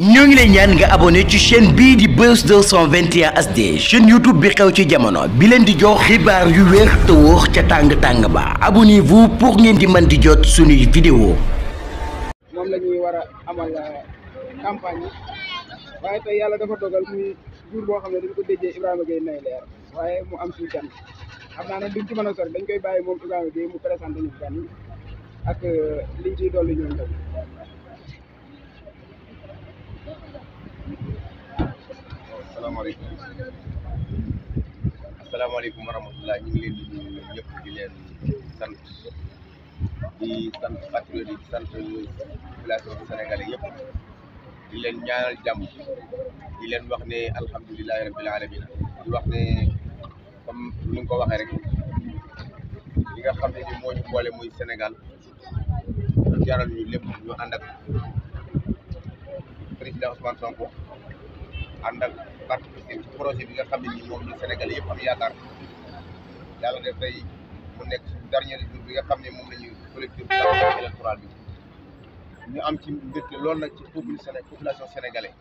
ñoo ngi lay ñaan nga abonné ci chaîne bii di Buzz 221 HD chaîne YouTube bi xew ci jamono bi leen di jox xibaar yu wér te wóor ca tàng-tàng ba abonnez-vous pour ngeen di mën di jot suñuy vidéo moom la ñuy war a amal campagne waaye tey yàlla dafa dogal muy jour boo xam ne dañ ko déjee Ibrahima Gueye nay leer waaye mu am suñu gan xam naa nag duñ ci mën a sori dañ koy bàyyi moom Ibrahima Gueye mu présenté ñu gan ak liñ ciy dolli ñoom ñëw. asalaamaaleykum wa rahmatulah ñu ngi leen di nuyu ñëpp di leen sant patriote yi di sant population sénégalais yëpp di leen ñaanal jàmm di leen wax ne alhamdulilahi rabbil alamin di wax ne comme ni nga ko waxee rek li nga xam ne ni moo ñu boole muy Sénégal jaral ñu lépp ñu ànd ak président Ousmane Sonko ànd ak parti ci projet bi nga xam ne nii moom la Sénégal yëpp am yaakaar yàlla def tey mu nekk suñu dernier jour bi nga xam ne moom la ñuy collectif électoral bi ñu am ci mbégte loolu nag ci population sénégalais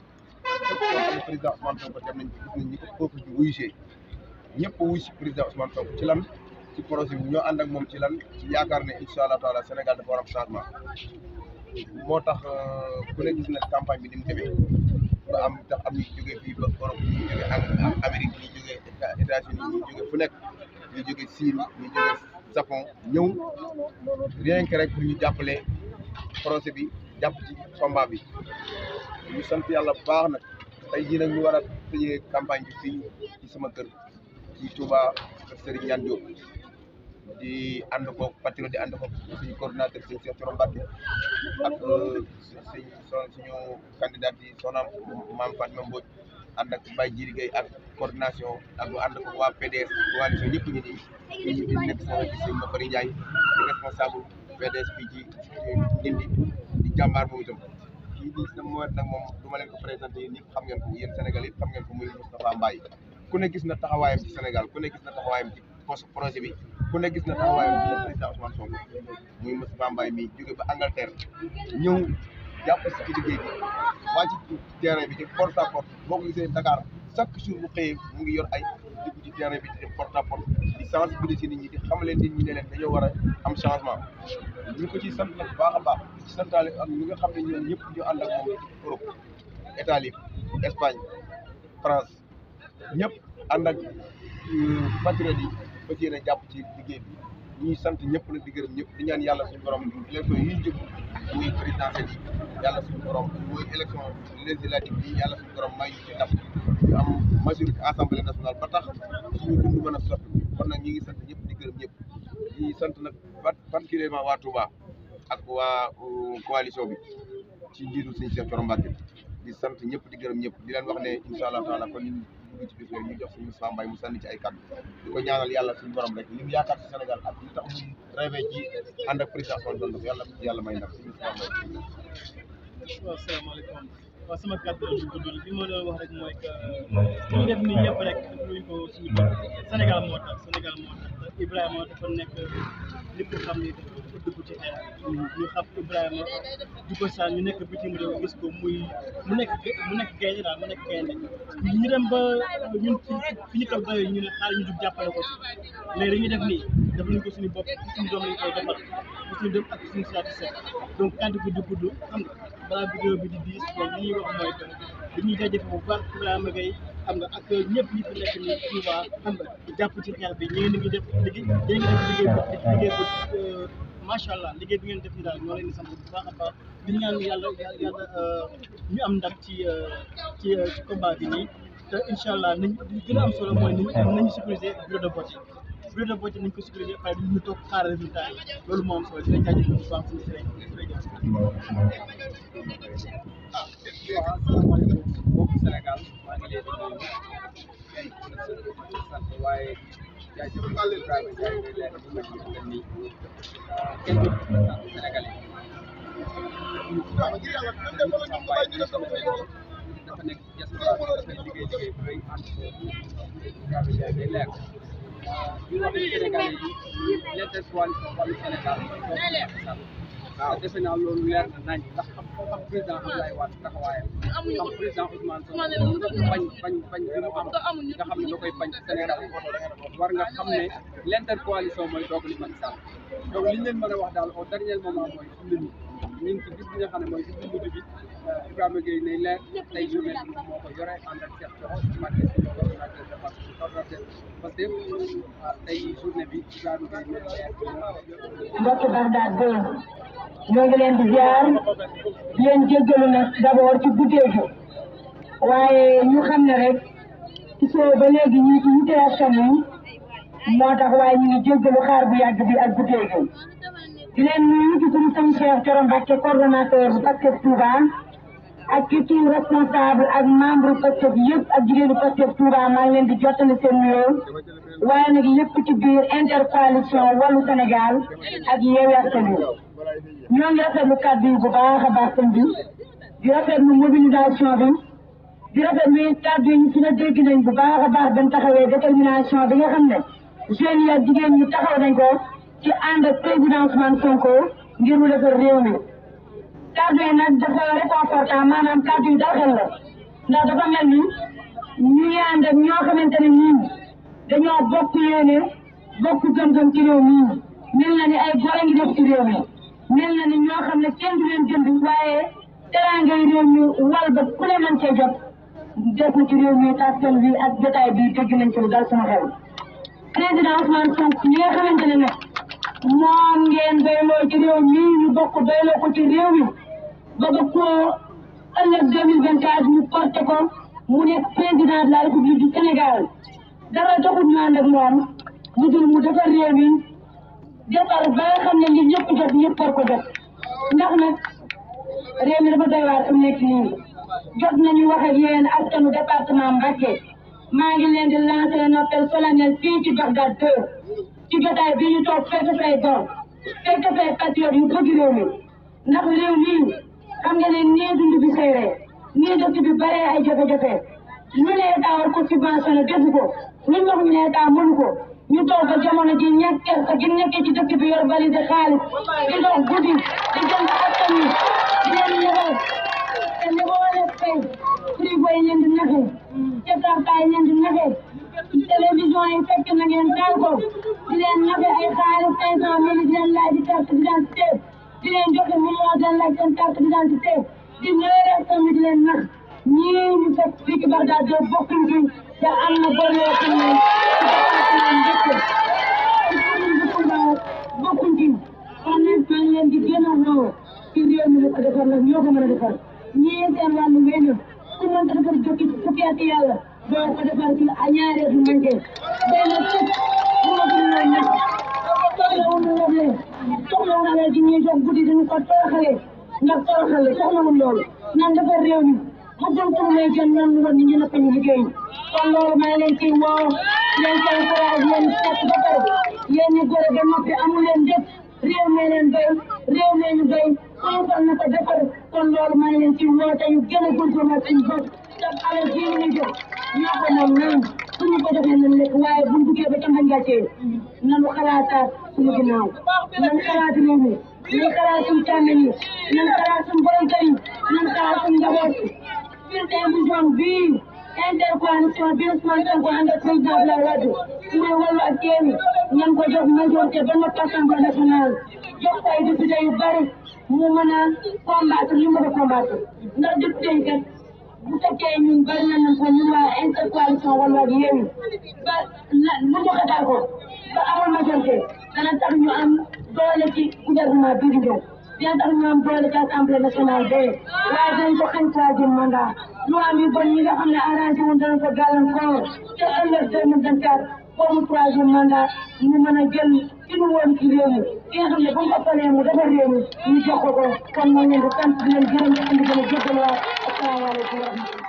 képp koo xam ne président Ousmane Sonko dem nañ gis nañ ñi ko peuple bi wuyusee ñëpp wuy si président Ousmane Sonko ci lan ci projet bi ñoo ànd ak moom ci lan ci yaakaar ne incha allah taala Sénégal dafa war am changement moo tax ku ne gis na campagne bi ni mu demee ba am tax am ñu jógee fii ba Europe ñu jógee Amérique ñu jógee États-Unis ñu jógee fu nekk ñu jógee Chine ñu jógee Japon ñëw rien que rek pour ñu jàppale projet bi jàpp ci combat bi ñu sant yàlla bu baax nag tey jii nag ñu war a tëjee campagne bi fii ci sama kër ci Touba kër Serigne Niane Diop di ànd ko patriote di ànd ko suñu coordinateur sëñ Cheikh Thioro Mbacké ak suñu candidat yi Soxna Mame Fatma Mbodj ànd ak Baye Djiri Gueye ak coordination ak bu ànd ko waa PDS coalition ñëpp ñu nii di nekk sama gis sëñ Mafari Ndiaye di responsable PDS fii ci Ndindi di jàmbaar moom itam kii di sama wet nag moom du ma leen ko présenté yéen ñëpp xam ngeen ko yéen Sénégal yëpp xam ngeen ko muy Moustapha Mbaye ku ne gis na taxawaayam ci Sénégal ku ne gis na taxawaayam ci projet bi ku ne gis na taxawaayam ci président Ousmane Sonko muy Moustapha Mbaye mi jóge ba Angleterre ñëw jàpp si ci liggéey bi waa ci terrain bi ci porte à porte boo ko gisee Dakar chaque jour bu xëyee mu ngi yor ay dugg ci terrain bi di def porte à porte di sensibiliser nit ñi di xamaleen nit ñi ne leen dañoo war a am changement ñu ko ci sant nag bu baax a baax ci santaale ak ñi nga xam ne ñoom ñëpp ñu ànd ak moom Europe Italie Espagne France ñëpp ànd ak patriote yi ba ci yéen a jàpp ci liggéey bi ñuy sant ñëpp nag di gërëm ñëpp di ñaan yàlla suñu borom élection yi ñu jëm muy présidentielle yi yàlla suñu borom muy élection législative yi yàlla suñu borom may ñu ci ndam ñu am majorité assemblée nationale ba tax suñu dund mën a soppi kon nag ñi ngi sant ñëpp di gërëm ñëpp di sant nag particulièrement waa Touba ak waa coalition bi ci njiitu sëñ Cheikh Thioro Mbacké di sant ñëpp di gërëm ñëpp di leen wax ne incha allah taala kon ñu dugg ci bis yooyu ñu jox suñu Moustapha Mbaye mu sànni ci ay kàddu di ko ñaanal yàlla suñu borom rek li mu yaakaar ci Sénégal ak li tax muy rêvé ci ànd ak président Ousmane Sonko yàlla may ndam suñu Moustapha Mbaye. waaw salaamaaleykum waaw sama kàddu gi guddul li ma doon wax rek mooy que li ñu def nii yëpp rek defuñu ko suñu bopp Sénégal moo tax Ibrahima dafa nekk nit ko xam ni dafa dugg ci xeex ñu xam Ibrahima di ko saa ñu nekk bitim réew gis ko mu nekk gaynde daal mu nekk gaynde ñu dem ba ñun fi ñu toog doyoo ñu ne xaar ñu jug jàppale ko mais li ñu def nii def nañ ko suñu bopp suñu doom lañ koy defal suñu dem ak suñu saati set donc kàddu gi di gudd xam nga balaa vidéo bi di diis donc li ñuy wax mooy que dañuy jaajëfal bu baax Ibrahima Gueye xam nga ak ñëpp ñi fi nekk nii Touba xam nga jàpp ci xeex bi ñu ngi def liggéey bu macha allah liggéey bi ngeen def ni daal ñoo leen di sant bu baax a baax di ñaan yàlla ñu am ndam ci combat bi nii te incha allah nañ gën a am solo mooy nañu sécuriser bureau de vote nañ ko sécuriser pare ñu toog xaar résultat yi loolu moo am solo dinañ jaajëfal bu baax suñu boobu Sénégal maa ngi leen di nuyu sant waaye jaajëfal Ibrahima Ndiaye ngay leer bu mel nii kenn du sant Sénégalais dafa nekk diaspora dafay liggéey bu rëy ànd ko Ibrahima Ndiaye ngay leer di wax Sénégalais yi l'intercoalition Wallu Sénégal defe naa loolu leer na nañ ndax xam président Abdoulaye Wade taxawaayam xam président Ousmane Sonko bañ bi mu am nga xam ne da koy bañ Sénégal war nga xam ne l'intercoalition mooy doog li Macky Sall donc li ñu leen mën a wax daal au dernier moment mooy fi mu ne nii ñu ngi ci bis bi nga xam ne mooy bis bu mujj bi Ibrahima Gueye nay leer tey journée bi moo ko yore ànd ak Cheikh Thioro ci matin bi coordonnateur de parce que tey journée bi Ibrahima Gueye nay leer mbokk Bagdad Gueye ñoo ngi leen di ziar di leen jéggalu nag d'abord ci guddee gi waaye ñu xam ne rek ci soo ba léegi ñu ci yite askan wi moo tax waaye ñu ngi jéggalu xaar bu yàgg bi ak guddee gi di leen nuyu ci turu sëñ Cheikh Thioro Mbacké coordonnateur bu Pastef Touba ak ci turu responsable ak membre Pastef yëpp ak jigéenu Pastef Touba maa ngi leen di jottali seen nuyoo waaye nag lépp ci biir intercoalition Wallu Sénégal ak Yewwi Askan Wi ñoo ngi rafetlu kàddu yi bu baax a baax sëñ bi di rafetlu mobilisation bi di rafetlu kàddu yi ci la dégg nañ bu baax a baax dañ taxawee détermination bi nga xam ne jeunes yi ak jigéen ñi taxaw nañ ko ci ànd ak président Ousmane Sonko ngir mu defar réew mi kàddu yi nag dafa réconfortant maanaam kàddu yi dal xel la ndax dafa mel ni ñuy ànd ak ñoo xamante ne nii dañoo bokk yéene bokk gëm-gëm ci réew mi mel na ni ay góor a ngi def ci réew mi mel na ni ñoo xam ne kenn du leen jënd waaye teraangay réew mi wal ba ku ne mën cee jot des na ci réew mi taskan bi ak jotaay bi dégg nañ ci lu dal sama xel président Ousmane Sonko ñi nga xamante ne nag moom ngeen doyloo ci réew mi ñu bokk doyloo ko ci réew mi ba ba ko ëllëg 2024 ñu porté ko mu nekk président de la République du Sénégal dara taxul ñu ànd ak moom mu dul mu defar réew mi defar ba nga xam ne li ñëpp jot ñëpp war ko jot ndax nag réew mi dafa doy waar fi mu nekk nii jot nañu wax ak yéen askanu département Mbacké maa ngi leen di lancer un appel solennel fii ci Bagdad 2 ci jotaay bi ñu toog fekk say gor fekk say patriotes yu bëgg réew mi ndax réew mi xam nga ne nii dund bi seeree nii dëkk bi baree ay jafe-jafe ñu ne état war ko subventionné defu ko lu ñu wax ñu ne état mënu ko ñu toog ba jamono ji ñàkk kersa gi nekkee ci dëkk bi yor valise xaalis di dox guddi di jënd askan wi di leen ñëwal te li ko wane tey frigo yi leen di naxe jakarta yi leen di naxe télévision yi fekk na ngeen taal ko di leen naxe ay xaalis 500 000 di leen laaj di carte d'identité di leen joxe million di leen laaj seen carte d'identité di ñëwee askan wi di leen nax ñii ñu fekk fii ci Bagdad bokkuñ ci te am na bor yoo xam ne bokkuñ ci kon nag maa ngi leen di gën a woo ci réew mi la ko defar nag ñoo ko mën a defar ñii seen wàllu wéy ku mënta defar jokki ci fukki at yàlla doo ko defar ci ñaari at yu manqué day na sëkk bu ma gën a nag soxlawul loolu soxlawul alal ji ñuy jox guddi dañu ko toroxale ndax toroxale soxlawul loolu nan defar réew mi mu jëm pour may gën nan woon nit ñi naka ñu liggéey kon loolu maa ngi leen ciy woo leen koy courage leen fekk ba pare yéen ñu gore ba noppi amu leen jëf réew mee leen doy réew mee ñu doy suñu na ko defar kon loolu maa ngi leen ciy woo te ñu gën a góorgóorlu suñu bopp te alal ji ñu jox ñoo ko moom nañ suñu ko defee nañ lekk waaye buñ duggee ba ca mbañ gàccee nanu xalaataat suñu ginnaaw nañ xalaat réew mi nañ xalaat suñu càmmeñ yi nañ xalaat suñu borom kër yi nañ xalaat suñu njaboot bulletin bii intercoalition bi Ousmane Sonko ànd ak président Abdoulaye Wade su ne Wallu ak Yewwi ñan ko jox majorité ba noppi Assemblée nationale jox ko ay député yu bari mu mën a combattre li mu mën a combattre ndax député yi kat bu fekkee ñun bari nañ ko ñun waa intercoalition Wallu ak Yewwi ba mu joxataa ko ba amul majorité dana tax ñu am doole ci gouvernement bii di ñëw dina tax ñu am doole ci Assemblée nationale ba waaye dañ ko xañ troisième mandat lu am yu bon ñi nga xam ne arrangé wuñ dana ko gàllankoor te ëllëg 2024 boobu troisième mandat ñu mën a jël ci nu woon ci réew mi ki nga xam ne bu ñu ko falee mu defar réew mi ñu jox ko kon moo leen di sant di leen gërëm di leen jégaluwaat asalaamaaleykum wa rahmatulah